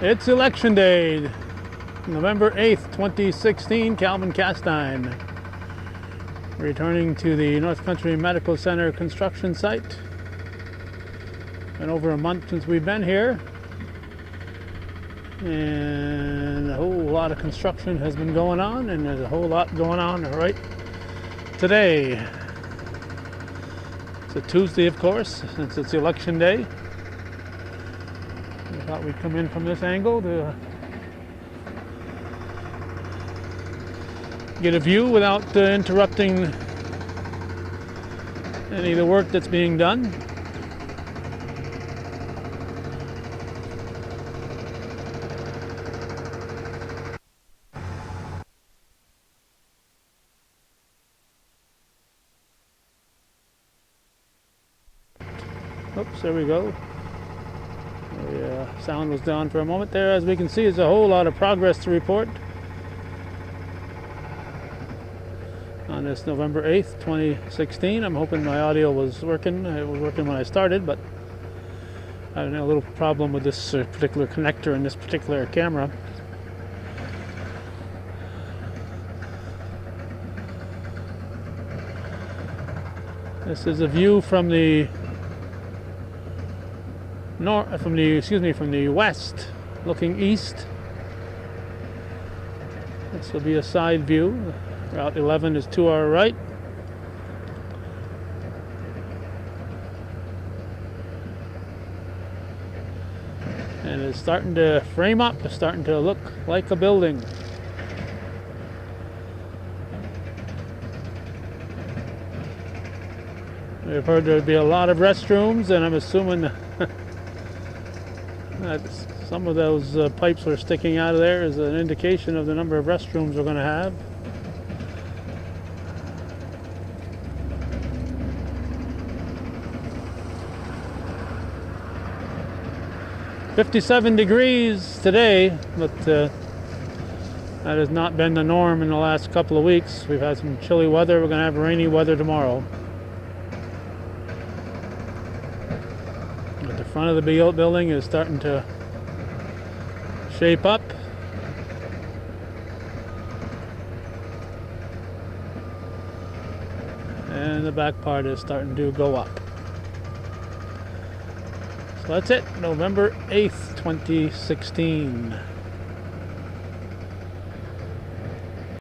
It's election day, November 8th, 2016. Calvin Castine returning to the North Country Medical Center construction site. Been over a month since we've been here, and a whole lot of construction has been going on, and there's a whole lot going on right today. It's a Tuesday, of course, since it's election day. I thought we'd come in from this angle to get a view without interrupting any of the work that's being done. Oops, there we go. The sound was down for a moment there. As we can see, there's a whole lot of progress to report on this November 8th, 2016. I'm hoping my audio was working. It was working when I started, but I had a little problem with this particular connector in this particular camera. This is a view from the from the west, looking east. This will be a side view. Route 11 is to our right. And it's starting to frame up. It's starting to look like a building. We've heard there'd be a lot of restrooms, and I'm assuming that some of those pipes are sticking out of there is an indication of the number of restrooms we're going to have. "57 degrees today, but that has not been the norm in the last couple of weeks. We've had some chilly weather. We're going to have rainy weather tomorrow. But the front of the building is starting to shape up. And the back part is starting to go up. So that's it, November 8th, 2016.